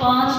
5